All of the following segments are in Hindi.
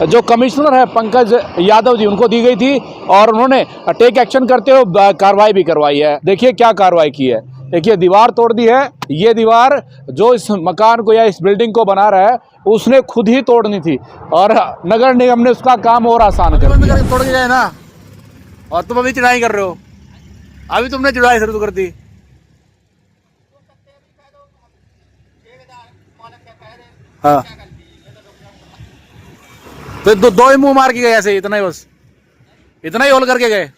जो कमिश्नर है पंकज यादव जी, उनको दी गई थी और उन्होंने टेक एक्शन करते हुए कार्रवाई भी करवाई है। देखिए क्या कार्रवाई की है। देखिए दीवार तोड़ दी है। ये दीवार जो इस मकान को या इस बिल्डिंग को बना रहा है उसने खुद ही तोड़नी थी और नगर निगम ने उसका काम और आसान कर दिया। तोड़ के जाए ना, और तुम अभी चढ़ाई कर रहे हो। अभी तुमने चढ़ाई शुरू कर दी। हाँ, तो दो ही मुंह मार के गए ऐसे, इतना ही, बस इतना ही होल करके गए।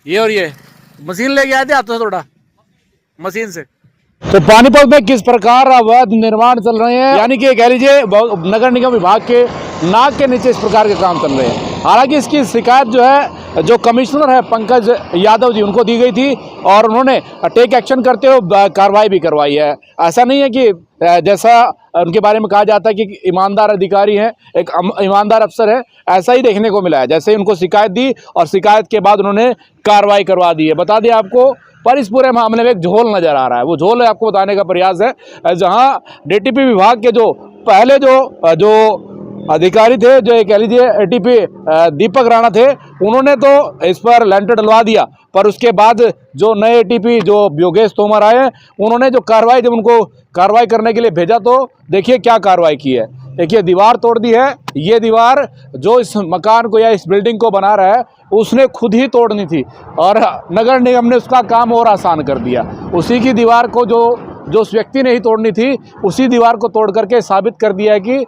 ये और ये मशीन लेके आए थे हाथों से, थोड़ा मशीन से। तो पानीपत में किस प्रकार अवैध निर्माण चल रहे हैं, यानी कि कह लीजिए नगर निगम विभाग के नाक के नीचे इस प्रकार के काम चल रहे हैं। हालांकि इसकी शिकायत जो है जो कमिश्नर है पंकज यादव जी, उनको दी गई थी और उन्होंने टेक एक्शन करते हुए कार्रवाई भी करवाई है। ऐसा नहीं है कि जैसा उनके बारे में कहा जाता है कि ईमानदार अधिकारी हैं, एक ईमानदार अफसर है, ऐसा ही देखने को मिला है। जैसे ही उनको शिकायत दी और शिकायत के बाद उन्होंने कार्रवाई करवा दी है। बता दें आपको, पर इस पूरे मामले में एक झोल नजर आ रहा है। वो झोल आपको बताने का प्रयास है। जहां डीटीपी विभाग के जो पहले जो अधिकारी थे, जो कह लीजिए एटीपी दीपक राणा थे, उन्होंने तो इस पर लेंटर डलवा दिया, पर उसके बाद जो नए एटीपी जो योगेश तोमर आए, उन्होंने जो कार्रवाई, जब उनको कार्रवाई करने के लिए भेजा तो देखिए क्या कार्रवाई की है। देखिए दीवार तोड़ दी है। ये दीवार जो इस मकान को या इस बिल्डिंग को बना रहा है उसने खुद ही तोड़नी थी और नगर निगम ने उसका काम और आसान कर दिया। उसी की दीवार को जो उस व्यक्ति ने ही तोड़नी थी, उसी दीवार को तोड़ करके साबित कर दिया है कि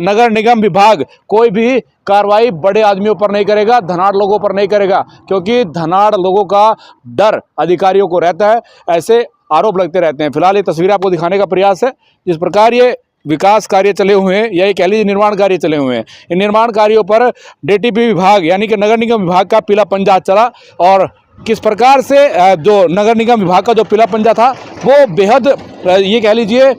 नगर निगम विभाग कोई भी कार्रवाई बड़े आदमियों पर नहीं करेगा, धनाढ़ लोगों पर नहीं करेगा, क्योंकि धनाढ़ लोगों का डर अधिकारियों को रहता है। ऐसे आरोप लगते रहते हैं। फिलहाल ये तस्वीर आपको दिखाने का प्रयास है। जिस प्रकार ये विकास कार्य चले हुए हैं या ये कह लीजिए निर्माण कार्य चले हुए हैं, इन निर्माण कार्यों पर डीटीपी विभाग यानी कि नगर निगम विभाग का पीला पंजा चला और किस प्रकार से जो नगर निगम विभाग का जो पीला पंजा था वो बेहद ये कह लीजिए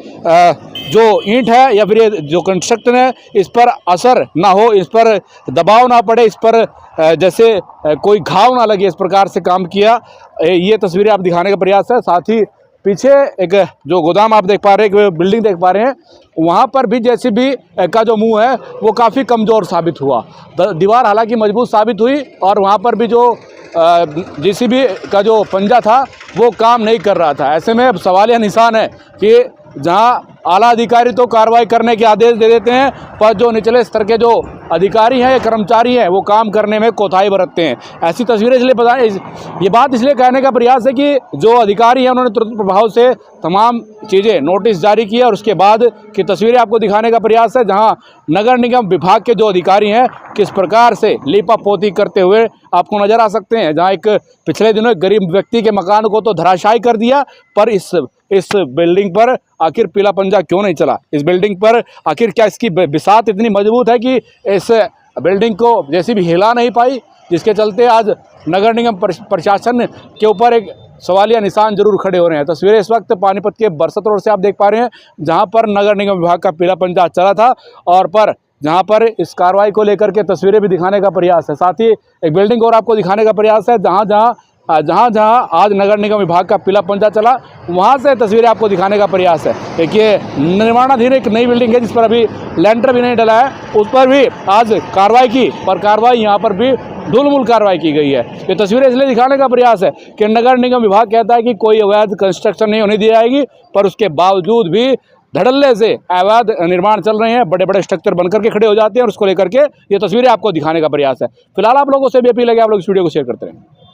जो ईंट है या फिर ये जो कंस्ट्रक्शन है, इस पर असर ना हो, इस पर दबाव ना पड़े, इस पर जैसे कोई घाव ना लगे, इस प्रकार से काम किया। ये तस्वीरें आप दिखाने का प्रयास है। साथ ही पीछे एक जो गोदाम आप देख पा रहे हैं, एक बिल्डिंग देख पा रहे हैं, वहाँ पर भी जेसीबी का जो मुंह है वो काफ़ी कमज़ोर साबित हुआ। दीवार हालांकि मजबूत साबित हुई और वहाँ पर भी जो जेसीबी का जो पंजा था वो काम नहीं कर रहा था। ऐसे में अब सवालिया निशान है कि जहाँ आला अधिकारी तो कार्रवाई करने के आदेश दे देते हैं, पर जो निचले स्तर के जो अधिकारी हैं या कर्मचारी हैं वो काम करने में कोताही बरतते हैं। ऐसी तस्वीरें इसलिए बताएं, ये बात इसलिए कहने का प्रयास है कि जो अधिकारी हैं उन्होंने तुरंत प्रभाव से तमाम चीज़ें नोटिस जारी किया और उसके बाद की तस्वीरें आपको दिखाने का प्रयास है, जहाँ नगर निगम विभाग के जो अधिकारी हैं किस प्रकार से लीपा पोती करते हुए आपको नज़र आ सकते हैं। जहाँ एक पिछले दिनों एक गरीब व्यक्ति के मकान को तो धराशायी कर दिया, पर इस बिल्डिंग पर आखिर पीला पंजा क्यों नहीं चला? इस बिल्डिंग पर आखिर क्या इसकी बिसात इतनी मजबूत है कि इस बिल्डिंग को जैसी भी हिला नहीं पाई, जिसके चलते आज नगर निगम प्रशासन के ऊपर एक सवालिया निशान जरूर खड़े हो रहे हैं। तस्वीरें इस वक्त पानीपत के बरसत रोड से आप देख पा रहे हैं, जहां पर नगर निगम विभाग का पीला पंजा चला था और पर जहां पर इस कार्रवाई को लेकर के तस्वीरें भी दिखाने का प्रयास है। साथ ही एक बिल्डिंग और आपको दिखाने का प्रयास है, जहाँ आज नगर निगम विभाग का पीला पंजा चला, वहाँ से तस्वीरें आपको दिखाने का प्रयास है। देखिए निर्माणाधीन एक नई बिल्डिंग है जिस पर अभी लेंटर भी नहीं डला है, उस पर भी आज कार्रवाई की, पर कार्रवाई यहाँ पर भी ढुलमुल कार्रवाई की गई है। ये तस्वीरें इसलिए दिखाने का प्रयास है कि नगर निगम विभाग कहता है कि कोई अवैध कंस्ट्रक्शन नहीं होने दी जाएगी, पर उसके बावजूद भी धड़ल्ले से अवैध निर्माण चल रहे हैं, बड़े बड़े स्ट्रक्चर बनकर के खड़े हो जाते हैं और उसको लेकर के ये तस्वीरें आपको दिखाने का प्रयास है। फिलहाल आप लोगों से भी अपील है कि आप लोग इस वीडियो को शेयर करते रहें।